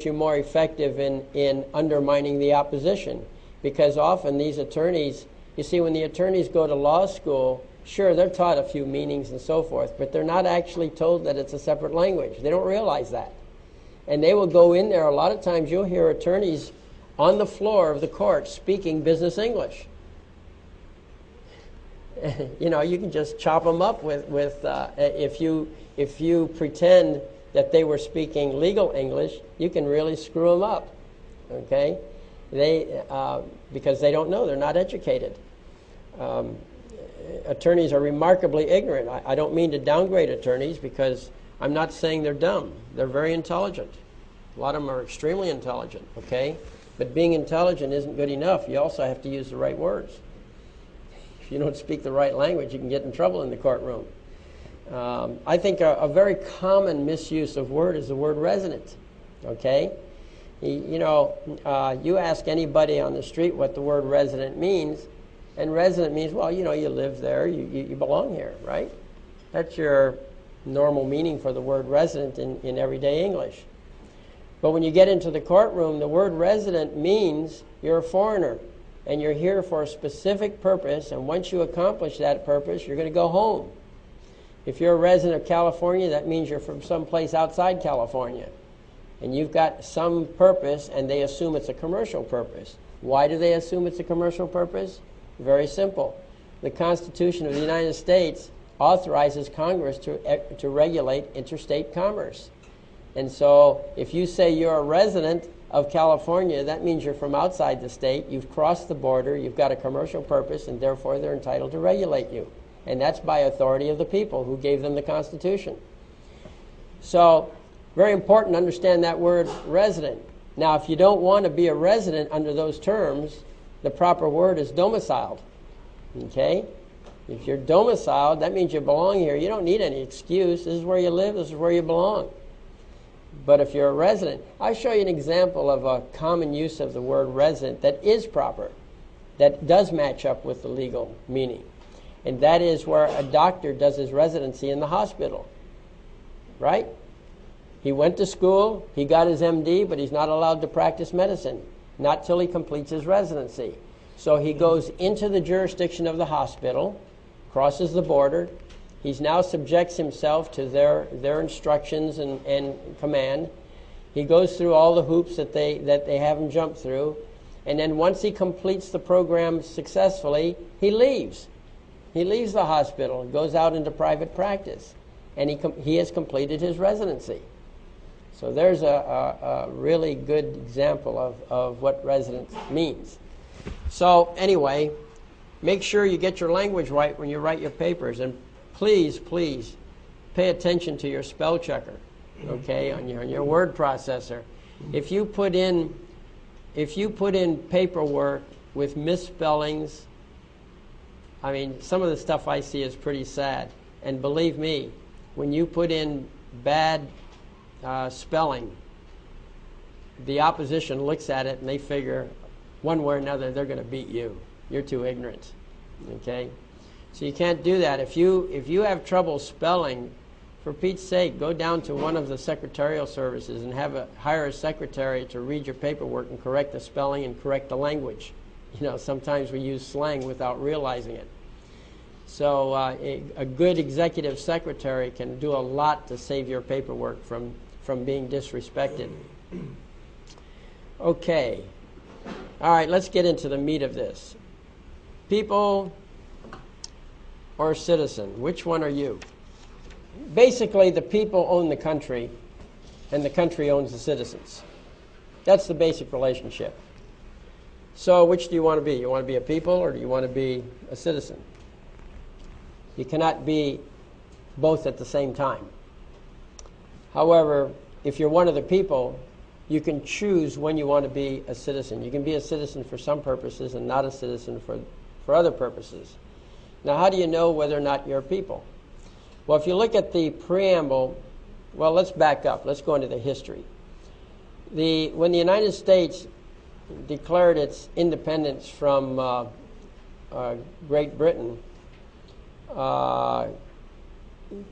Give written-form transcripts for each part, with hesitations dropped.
you more effective in undermining the opposition. Because often these attorneys, you see, when the attorneys go to law school, sure, they're taught a few meanings and so forth, but they're not actually told that it's a separate language. They don't realize that. And they will go in there. A lot of times you'll hear attorneys on the floor of the court speaking business English. You know, you can just chop them up with if you pretend that they were speaking legal English, you can really screw them up. Okay, because they don't know, they're not educated. Attorneys are remarkably ignorant. I don't mean to downgrade attorneys, because I'm not saying they're dumb. They're very intelligent. A lot of them are extremely intelligent. Okay, but being intelligent isn't good enough. You also have to use the right words. If you don't speak the right language, you can get in trouble in the courtroom. I think a very common misuse of word is the word resident. Okay? You know, you ask anybody on the street what the word resident means, and resident means, well, you know, you live there, you belong here, right? That's your normal meaning for the word resident in everyday English. But when you get into the courtroom, the word resident means you're a foreigner. And you're here for a specific purpose, and once you accomplish that purpose, you're going to go home. If you're a resident of California, that means you're from someplace outside California. And you've got some purpose, and they assume it's a commercial purpose. Why do they assume it's a commercial purpose? Very simple. The Constitution of the United States authorizes Congress to regulate interstate commerce. And so if you say you're a resident of California, that means you're from outside the state, you've crossed the border, you've got a commercial purpose, and therefore they're entitled to regulate you. And that's by authority of the people who gave them the Constitution. So, very important to understand that word resident. Now, if you don't want to be a resident under those terms, the proper word is domiciled. Okay? If you're domiciled, that means you belong here. You don't need any excuse. This is where you live, this is where you belong. But if you're a resident, I'll show you an example of a common use of the word resident that is proper, that does match up with the legal meaning. And that is where a doctor does his residency in the hospital. Right? He went to school, he got his MD, but he's not allowed to practice medicine, not till he completes his residency. So he goes into the jurisdiction of the hospital, crosses the border. He's now subjects himself to their instructions and command. He goes through all the hoops that they have him jump through. And then once he completes the program successfully, he leaves. He leaves the hospital and goes out into private practice. And he has completed his residency. So there's a really good example of what resident means. So anyway, make sure you get your language right when you write your papers. And please, please, pay attention to your spell checker, okay, on your word processor. If you put in paperwork with misspellings, I mean, some of the stuff I see is pretty sad. And believe me, when you put in bad spelling, the opposition looks at it and they figure one way or another they're going to beat you. You're too ignorant, okay? So you can't do that. If you have trouble spelling, for Pete's sake, go down to one of the secretarial services and hire a secretary to read your paperwork and correct the spelling and correct the language. You know, sometimes we use slang without realizing it. So a good executive secretary can do a lot to save your paperwork from being disrespected. Okay. All right, let's get into the meat of this. People or citizen? Which one are you? Basically, the people own the country, and the country owns the citizens. That's the basic relationship. So which do you want to be? You want to be a people, or do you want to be a citizen? You cannot be both at the same time. However, if you're one of the people, you can choose when you want to be a citizen. You can be a citizen for some purposes and not a citizen for other purposes. Now, how do you know whether or not you're a people? Well, if you look at the preamble, well, let's back up. Let's go into the history. When the United States declared its independence from Great Britain,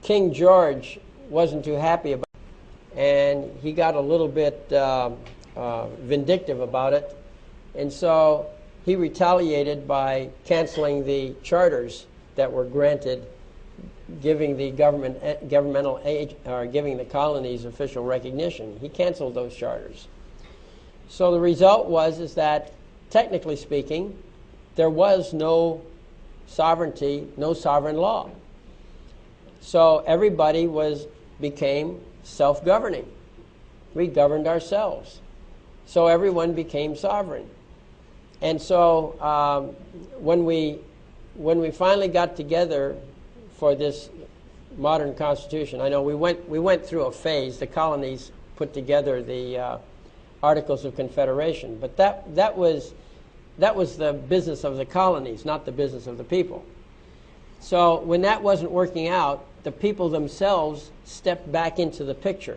King George wasn't too happy about it. and he got a little bit vindictive about it. And so he retaliated by canceling the charters that were granted, giving the governmental age, or giving the colonies official recognition. He canceled those charters. So the result is that, technically speaking, there was no sovereignty, no sovereign law. So everybody became self-governing. We governed ourselves. So everyone became sovereign. And so when we finally got together for this modern constitution, I know we went through a phase. The colonies put together the Articles of Confederation, but that was the business of the colonies, not the business of the people. So when that wasn't working out, the people themselves stepped back into the picture.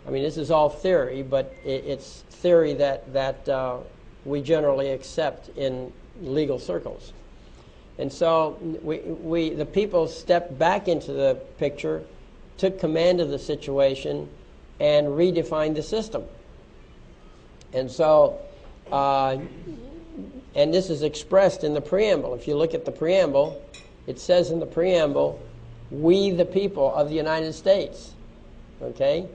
I mean, this is all theory, but it's theory that we generally accept in legal circles. And so the people stepped back into the picture, took command of the situation, and redefined the system. And so, and this is expressed in the preamble. If you look at the preamble, it says in the preamble, "We the people of the United States." Okay?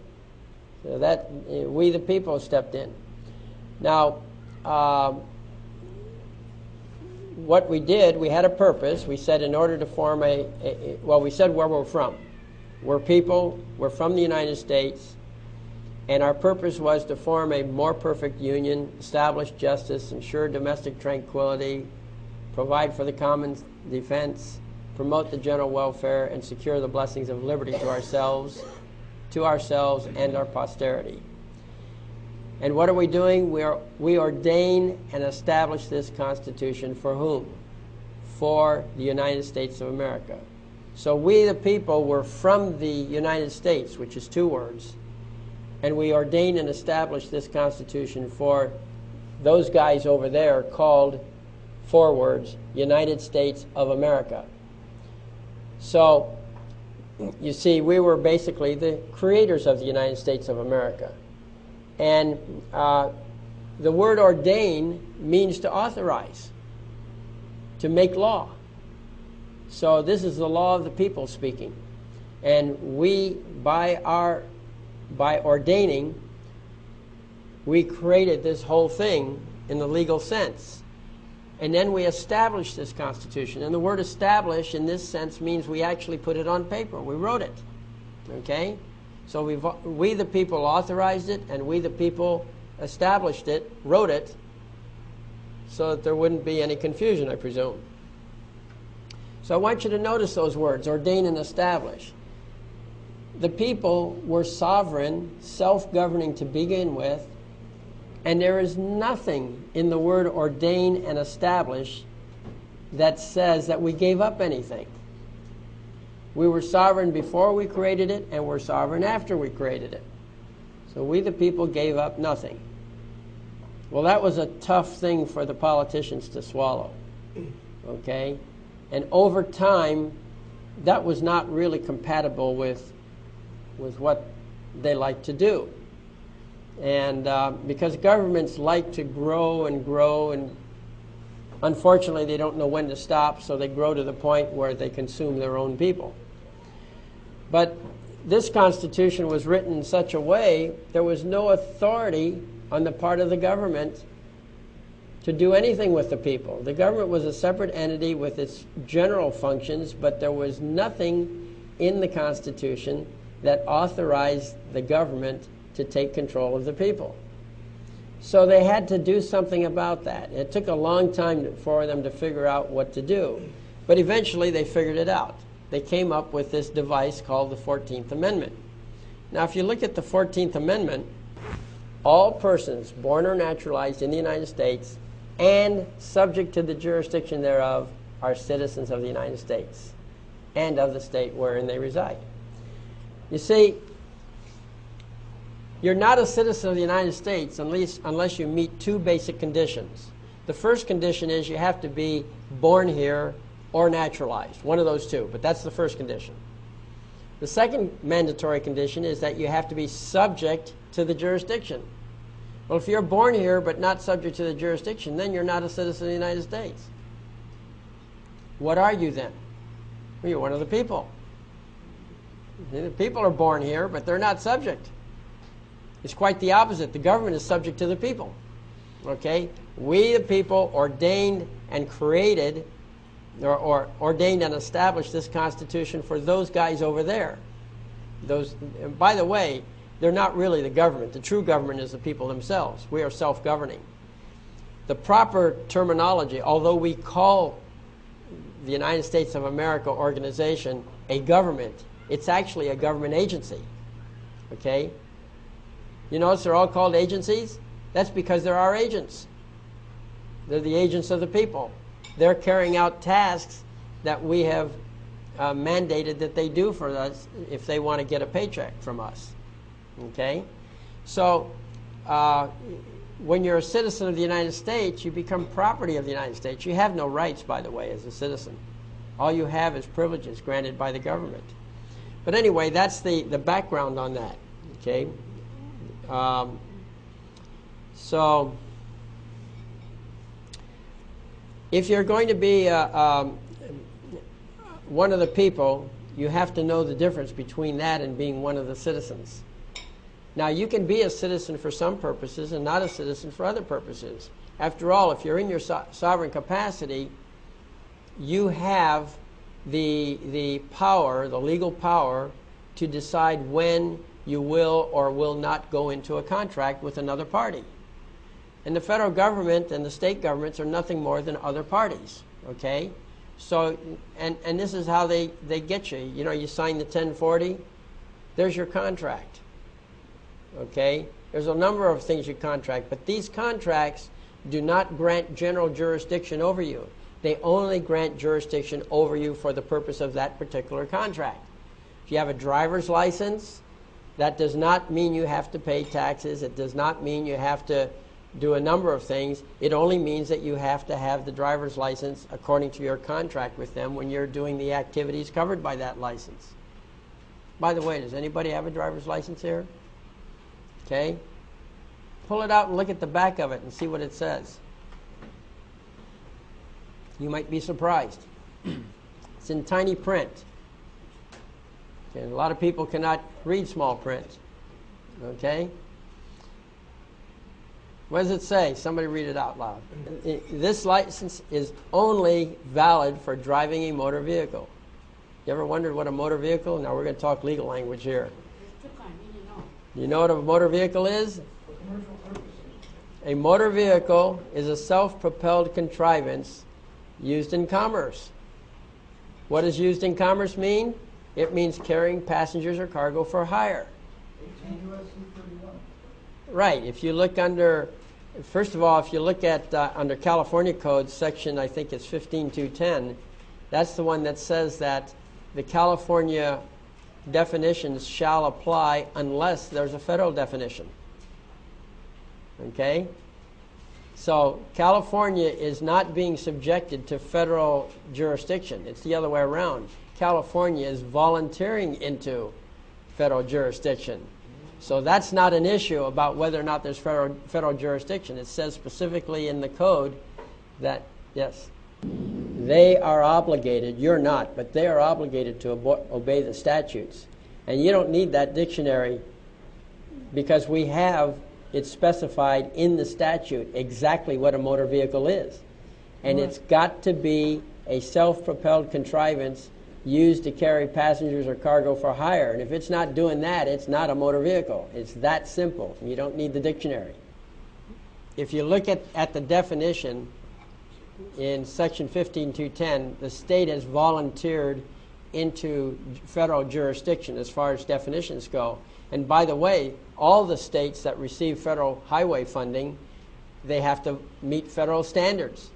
So that we the people stepped in. Now, what we did, we had a purpose. We said in order to form we said where we're from. We're people, we're from the United States, and our purpose was to form a more perfect union, establish justice, ensure domestic tranquility, provide for the common defense, promote the general welfare, and secure the blessings of liberty to ourselves and our posterity. And what are we doing? We ordain and establish this Constitution for whom? For the United States of America. So we, the people, were from the United States, which is two words, and we ordain and establish this Constitution for those guys over there called, four words, United States of America. So, you see, we were basically the creators of the United States of America. And the word ordain means to authorize, to make law. So this is the law of the people speaking. And we, by ordaining, we created this whole thing in the legal sense. And then we established this Constitution. And the word establish in this sense means we actually put it on paper. We wrote it. Okay? So we the people authorized it, and we the people established it, wrote it, so that there wouldn't be any confusion, I presume. So I want you to notice those words, ordain and establish. The people were sovereign, self-governing to begin with, and there is nothing in the word ordain and establish that says that we gave up anything. We were sovereign before we created it, and we're sovereign after we created it. So we the people gave up nothing. Well, that was a tough thing for the politicians to swallow. Okay? And over time, that was not really compatible with what they like to do. And because governments like to grow, and unfortunately they don't know when to stop, so they grow to the point where they consume their own people. But this Constitution was written in such a way there was no authority on the part of the government to do anything with the people. The government was a separate entity with its general functions, but there was nothing in the Constitution that authorized the government to take control of the people. So they had to do something about that. It took a long time for them to figure out what to do. But eventually they figured it out. They came up with this device called the 14th Amendment. Now, if you look at the 14th Amendment, all persons born or naturalized in the United States and subject to the jurisdiction thereof are citizens of the United States and of the state wherein they reside. You see, you're not a citizen of the United States unless you meet two basic conditions. The first condition is you have to be born here or naturalized, one of those two, but that's the first condition. The second mandatory condition is that you have to be subject to the jurisdiction. Well, if you're born here but not subject to the jurisdiction, then you're not a citizen of the United States. What are you then? Well, you're one of the people. The people are born here, but they're not subject. It's quite the opposite. The government is subject to the people. Okay? We, the people, ordained and created, or ordained and established this Constitution for those guys over there. And by the way, they're not really the government. The true government is the people themselves. We are self-governing. The proper terminology, although we call the United States of America organization a government, it's actually a government agency. Okay? You notice they're all called agencies? That's because there are agents. They're the agents of the people. They're carrying out tasks that we have mandated that they do for us if they want to get a paycheck from us. Okay? So, when you're a citizen of the United States, you become property of the United States. You have no rights, by the way, as a citizen. All you have is privileges granted by the government. But anyway, that's the background on that. Okay? So, if you're going to be one of the people, you have to know the difference between that and being one of the citizens. Now, you can be a citizen for some purposes and not a citizen for other purposes. After all, if you're in your sovereign capacity, you have the power, the legal power, to decide when you will or will not go into a contract with another party. And the federal government and the state governments are nothing more than other parties. Okay? So, and this is how they get you. You know, you sign the 1040, there's your contract. Okay? There's a number of things you contract, but these contracts do not grant general jurisdiction over you. They only grant jurisdiction over you for the purpose of that particular contract. If you have a driver's license, that does not mean you have to pay taxes. It does not mean you have to do a number of things. It only means that you have to have the driver's license according to your contract with them when you're doing the activities covered by that license. By the way, does anybody have a driver's license here? Okay? Pull it out and look at the back of it and see what it says. You might be surprised. It's in tiny print. Okay, a lot of people cannot read small print. Okay? What does it say? Somebody read it out loud. This license is only valid for driving a motor vehicle. You ever wondered what a motor vehicle? Now we're going to talk legal language here. You know what a motor vehicle is? A motor vehicle is a self-propelled contrivance used in commerce. What does used in commerce mean? It means carrying passengers or cargo for hire. 18 U.S.C. 31. Right. If you look under, first of all, if you look at under California Code section, I think it's 15210, that's the one that says that the California definitions shall apply unless there's a federal definition. Okay? So California is not being subjected to federal jurisdiction. It's the other way around. California is volunteering into federal jurisdiction. So that's not an issue about whether or not there's federal jurisdiction. It says specifically in the code that, yes, they are obligated, you're not, but they are obligated to obey the statutes. And you don't need that dictionary because we have it specified in the statute exactly what a motor vehicle is. And it's got to be a self-propelled contrivance used to carry passengers or cargo for hire. And if it's not doing that, it's not a motor vehicle. It's that simple. You don't need the dictionary. If you look at the definition in section 15210, the state has volunteered into federal jurisdiction as far as definitions go. And by the way, all the states that receive federal highway funding, they have to meet federal standards.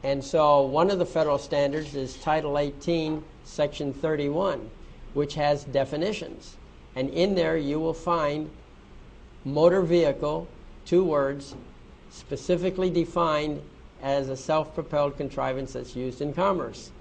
And so one of the federal standards is Title 18, Section 31, which has definitions. And in there you will find motor vehicle, 2 words, specifically defined as a self-propelled contrivance that's used in commerce.